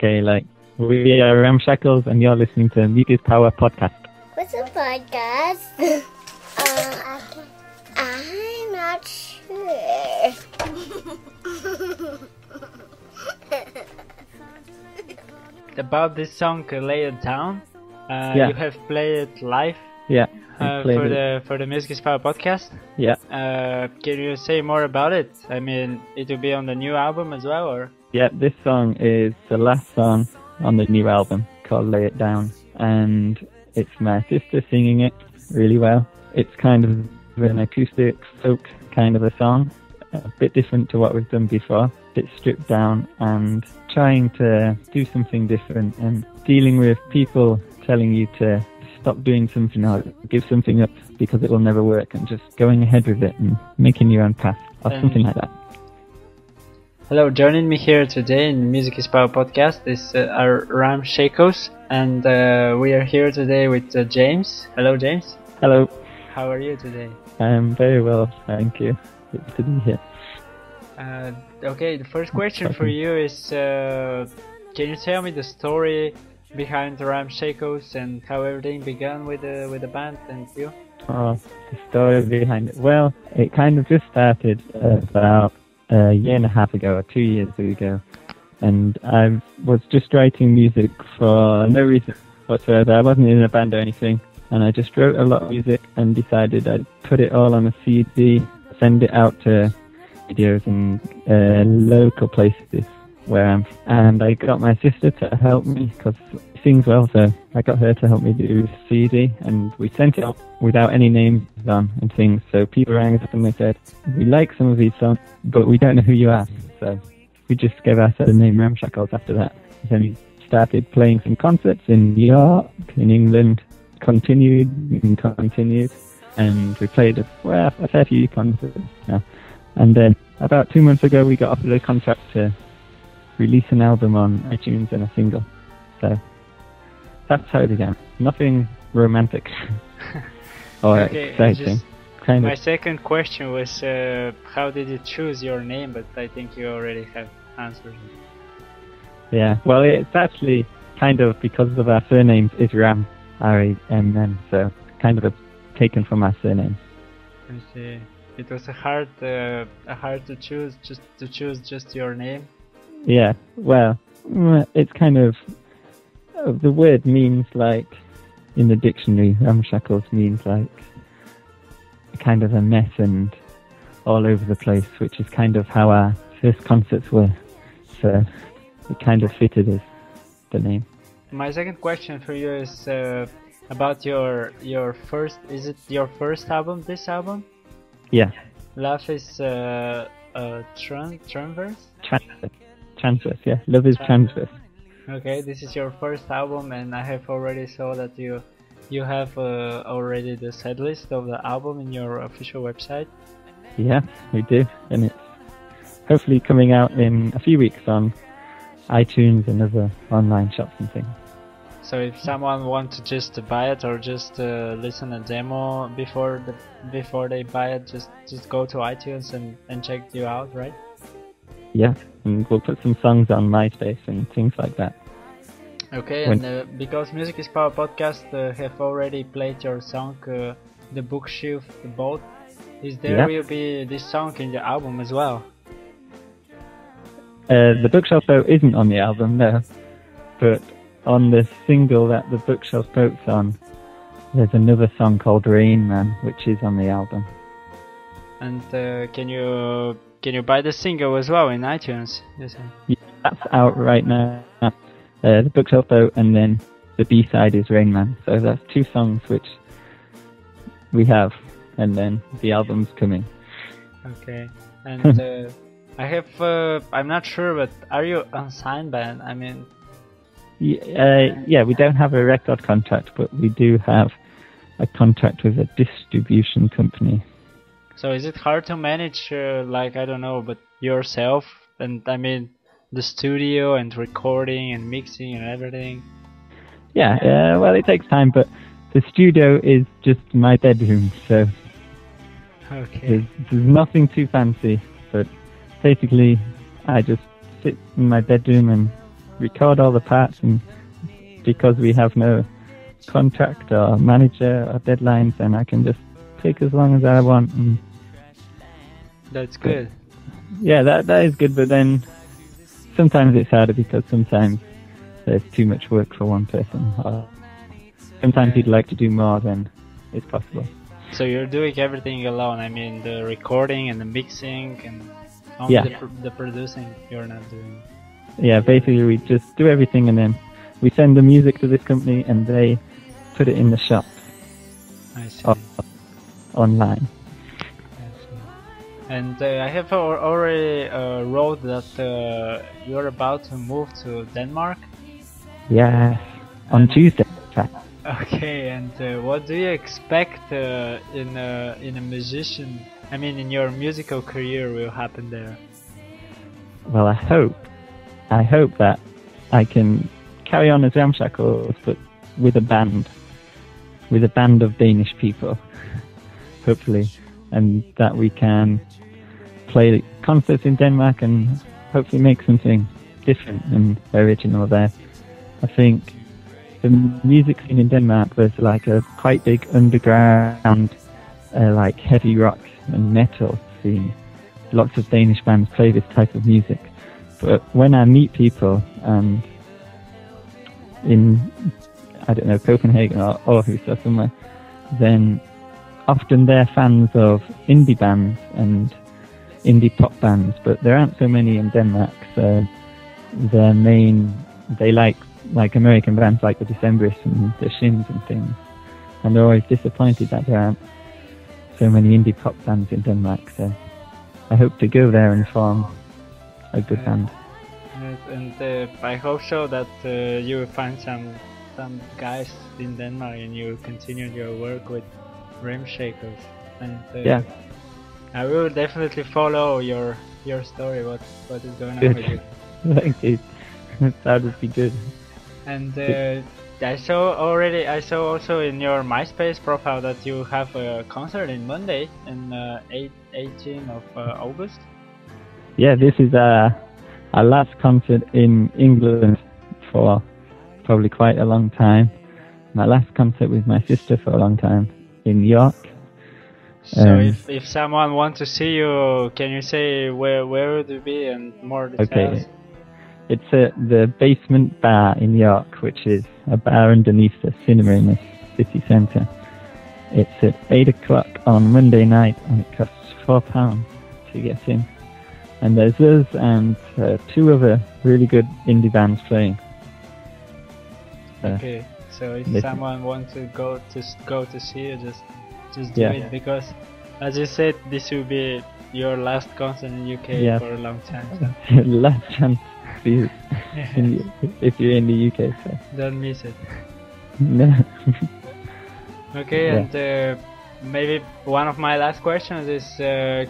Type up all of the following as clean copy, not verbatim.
Okay, like, we are Ramshackles and you're listening to Music is Power podcast. What's a podcast? I'm not sure. About this song, Lay It Down, Yeah. you have played it live Yeah, I played it. for the Music is Power podcast. Yeah, Can you say more about it? I mean, it will be on the new album as well, or? yeah, this song is the last song on the new album called Lay It Down, and it's my sister singing it really well. It's kind of an acoustic folk kind of a song, a bit different to what we've done before. It's stripped down and trying to do something different and dealing with people telling you to stop doing something or give something up because it will never work, and just going ahead with it and making your own path or something like that. Hello, joining me here today in Music is Power podcast is our Ramshackles, and we are here today with James. Hello, James. Hello. How are you today? I'm very well, thank you. Good to be here. Okay, the first question for you is, can you tell me the story behind the Ramshackles and how everything began with the band and you? Oh, the story behind it. Well, it kind of just started about a year and a half ago, or 2 years ago, and I was just writing music for no reason whatsoever. I wasn't in a band or anything, and I just wrote a lot of music and decided I'd put it all on a CD, send it out to videos in local places where I'm, and I got my sister to help me because she sings well, so I got her to help me do CD, and we sent it out without any names on and things. So people rang us up and they said, we like some of these songs, but we don't know who you are. So we just gave ourselves the name Ramshackles after that. Then we started playing some concerts in New York, in England, continued, and we played a fair few concerts now. And then about 2 months ago, we got offered a contract to release an album on iTunes and a single. So that's how it began. Nothing romantic or exciting. My second question was, how did you choose your name? But I think you already have answered it. Yeah, well, it's actually kind of because of our surnames is Ram, R-A-M-N, so kind of taken from our surname. I see. It was a hard to choose just your name. Yeah, well, it's kind of the word means like in the dictionary, Ramshackles means like kind of a mess and all over the place, which is kind of how our first concerts were. So it kind of fitted as the name. My second question for you is about your first. Is it your first album? This album? Yeah. Love is transverse? Transverse, yeah. Love is transverse. Okay, this is your first album, and I have already saw that you have already the set list of the album in your official website. Yeah, we do, and it's hopefully coming out in a few weeks on iTunes and other online shops and things. So if someone wants to just buy it or just listen a demo before they buy it, just go to iTunes and check you out, right? Yeah, and we'll put some songs on MySpace and things like that. Okay, and because Music is Power podcast have already played your song, The Bookshelf, The Boat, will be this song in the album as well? The Bookshelf Boat isn't on the album, no, but on the single that The Bookshelf Boat's on, there's another song called Rain Man, which is on the album. And can you buy the single as well in iTunes? Yes. Yeah, that's out right now. The Bookshelf Boat, and then the B-side is Rain Man. So that's two songs which we have, and then the album's coming. Okay. And I have, I'm not sure, but are you unsigned band? I mean... Yeah, we don't have a record contract, but we do have a contract with a distribution company. So is it hard to manage, like, I don't know, but yourself, and I mean, the studio and recording and mixing and everything? Yeah, well, it takes time, but the studio is just my bedroom, so okay. There's nothing too fancy, but basically I just sit in my bedroom and record all the parts, and because we have no contract or manager or deadlines, then I can just take as long as I want. And That's good. yeah, that is good, but then sometimes it's harder because sometimes there's too much work for one person. Or sometimes you'd like to do more than is possible. So you're doing everything alone. I mean, the recording and the mixing and only Yeah. the producing you're not doing. Yeah, basically we just do everything, and then we send the music to this company and they put it in the shop I see. online. I see. And I have already wrote that you're about to move to Denmark. Yeah, on And- Tuesday. in fact. Okay, and what do you expect in a musician? I mean, in your musical career will happen there? Well, I hope that I can carry on as Ramshackles, but with a band of Danish people, hopefully, and that we can play concerts in Denmark and hopefully make something different and original there. I think the music scene in Denmark, there's like a quite big underground, like heavy rock and metal scene. Lots of Danish bands play this type of music. But when I meet people in, I don't know, Copenhagen or Aarhus or somewhere, then often they're fans of indie bands and indie pop bands, but there aren't so many in Denmark. So they like American bands like the Decemberists and the Shins and things. And they're always disappointed that there aren't so many indie pop bands in Denmark. So I hope to go there and form a good band. Yes, and I hope so that you will find some guys in Denmark and you continue your work with Ramshackles. And Yeah. I will definitely follow your story. What is going on Good. with you? Thank you. That would be good. And I saw also in your MySpace profile that you have a concert in Monday in 18th of August. Yeah, this is our last concert in England for probably quite a long time. My last concert with my sister for a long time in York. So if someone wants to see you, can you say where would you be and more details? Okay. It's at the Basement Bar in York, which is a bar underneath the cinema in the city centre. It's at 8 o'clock on Monday night, and it costs £4 to get in. And there's us and two other really good indie bands playing. Okay, so if listen. someone wants to go to see you, just do Yeah. it, because as you said, this will be your last concert in UK Yeah. for a long time. So Last chance for you if you're in the UK. So. don't miss it. No. Okay, Yeah. and maybe one of my last questions is,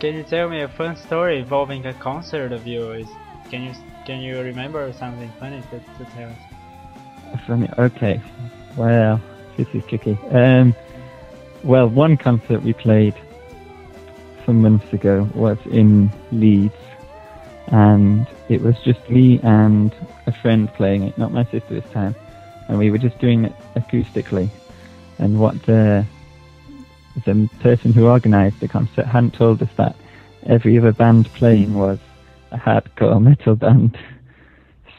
can you tell me a fun story involving a concert of yours? Can you remember something funny to tell us? Funny. Okay. Well, this is tricky. Well, one concert we played some months ago was in Leeds, and it was just me and a friend playing it, not my sister this time, and we were just doing it acoustically. And what the person who organised the concert hadn't told us that every other band playing was a hardcore metal band.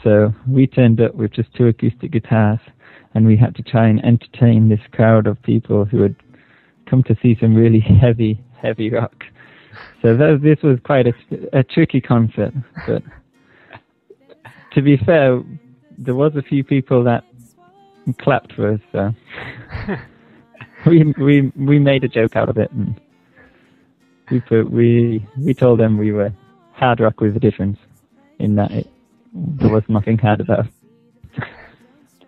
So we turned up with just two acoustic guitars, and we had to try and entertain this crowd of people who had come to see some really heavy rock. So this was quite a tricky concert, but to be fair, there was a few people that clapped for us, so we made a joke out of it, and we told them we were hard rock with a difference, in that there was nothing hard about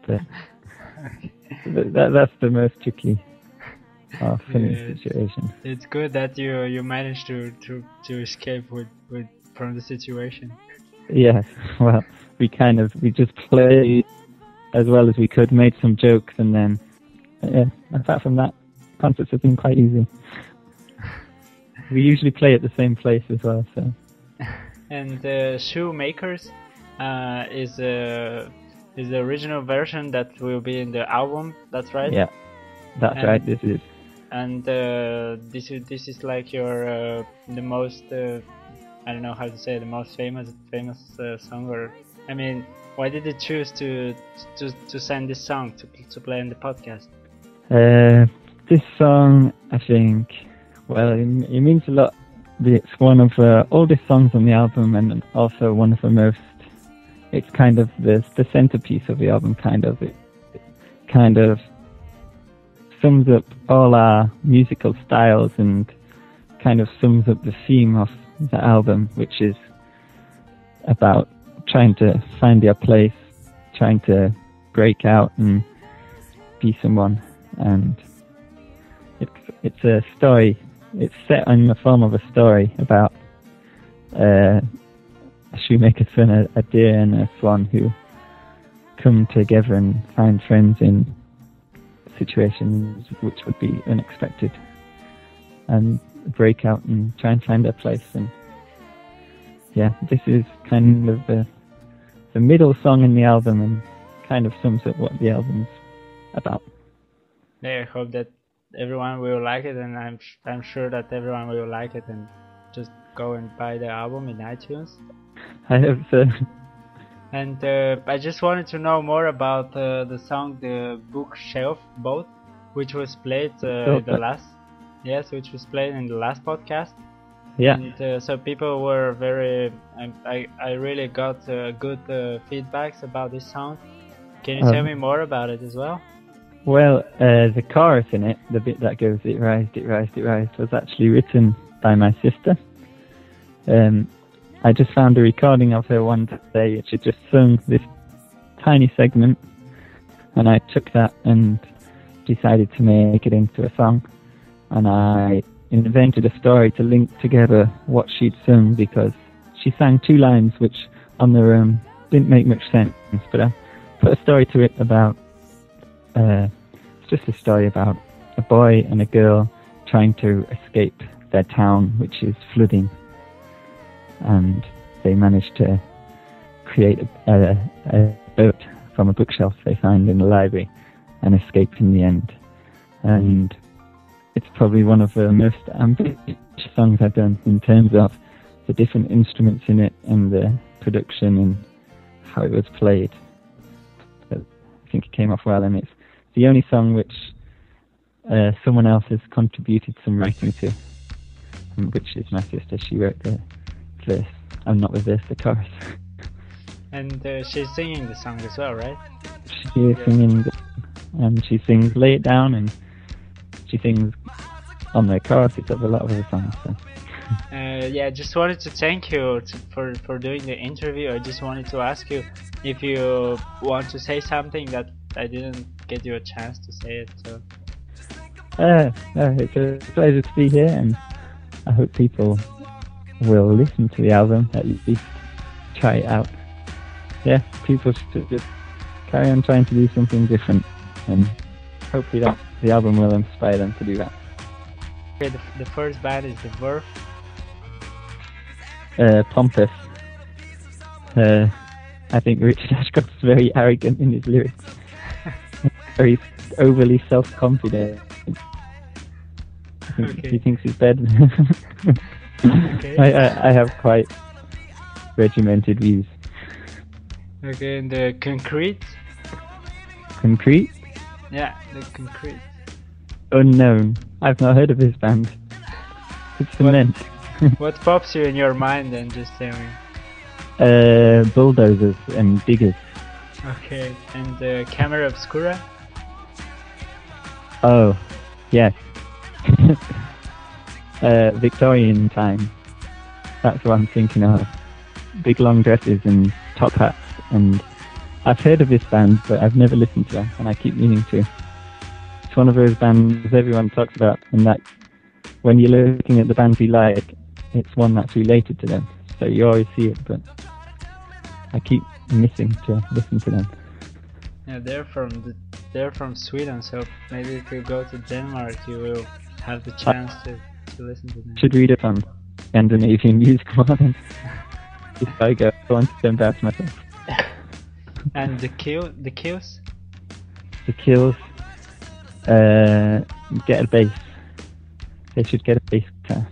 it. But that's the most tricky or funny situation. It's good that you managed to escape from the situation. Yes, well, we just played as well as we could, made some jokes, and then apart from that, concerts have been quite easy. We usually play at the same place as well, so. And shoemakers, is the original version that will be in the album. That's right. Yeah, that's And- right. This is. And this is like your the most I don't know how to say, the most famous song, or I mean, why did you choose to send this song to play in the podcast? This song, I think, well, it means a lot. It's one of the oldest songs on the album, and also one of the most. It's kind of the centerpiece of the album. It kind of sums up all our musical styles and kind of sums up the theme of the album, which is about trying to find your place, trying to break out and be someone. And it's a story. It's set in the form of a story about a shoemaker's son, a deer and a swan, who come together and find friends in situations which would be unexpected, and break out and try and find their place. And yeah, this is kind of the middle song in the album, and kind of sums up what the album's about. Yeah, I hope that everyone will like it, and I'm sure that everyone will like it, and just go and buy the album in iTunes. I hope so. And I just wanted to know more about the song "The Bookshelf Boat," which was played in the last. Yes, which was played in the last podcast. Yeah. And so people were very. I really got good feedbacks about this song. Can you tell me more about it as well? Well, the chorus in it, the bit that goes "it rised, it rised, it rised," was actually written by my sister. I just found a recording of her one day. She just sung this tiny segment, and I took that and decided to make it into a song. And I invented a story to link together what she'd sung, because she sang two lines which on their own didn't make much sense, but I put a story to it about it's just a story about a boy and a girl trying to escape their town, which is flooding, and they managed to create a boat from a bookshelf they found in the library and escaped in the end. And it's probably one of the most ambitious songs I've done in terms of the different instruments in it and the production and how it was played. But I think it came off well, and it's the only song which someone else has contributed some writing to, which is my sister. She wrote the verse. I'm not the verse, the chorus. And she's singing the song as well, right? She is singing, and she sings "Lay It Down," and she sings on the choruses of a lot of her songs. So. Yeah, just wanted to thank you for doing the interview. I just wanted to ask you if you want to say something that I didn't get you a chance to say it. So. It's a pleasure to be here, and I hope people will listen to the album, at least try it out. Yeah, people should just carry on trying to do something different, and hopefully that the album will inspire them to do that. Okay, the first band is The Verve. Pompous. I think Richard Ashcroft's very arrogant in his lyrics. Very overly self-confident. I think he thinks he's better. Okay. I have quite regimented views. Okay, and the Concrete. Concrete? Yeah, the Concrete. Unknown. I've not heard of this band. It's cement. What pops you in your mind then, just tell me. Bulldozers and diggers. Okay, and the Camera Obscura? Oh, yes. Victorian time. That's what I'm thinking of. Big long dresses and top hats. And I've heard of this band, but I've never listened to them, and I keep meaning to. It's one of those bands everyone talks about, and that when you're looking at the bands you like, it's one that's related to them. So you always see it, but I keep missing to listen to them. Yeah, they're from Sweden, so maybe if you go to Denmark, you will have the chance to listen to them. Should read up on Scandinavian music more than. Before I go, I wanted to embarrass myself. And the kills? The kills, get a bass. They should get a bass guitar.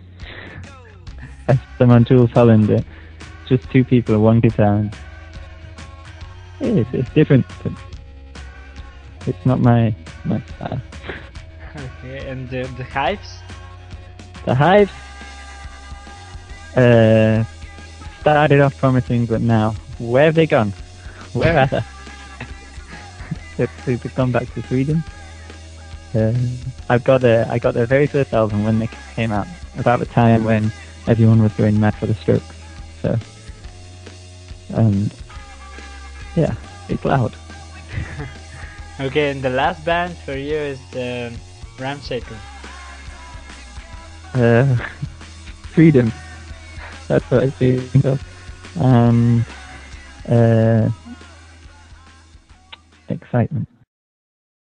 I saw them on Jules Holland, just two people, one guitar. And it's different, but it's not my style. Okay, and the hives? The hives started off promising, but now, where have they gone? Where are they? They've gone back to Sweden. I got their very first album when they came out, about the time when everyone was going mad for the Strokes. So, yeah, it's loud. Okay, and the last band for you is Ramshackles. Freedom. That's what I think of. Excitement.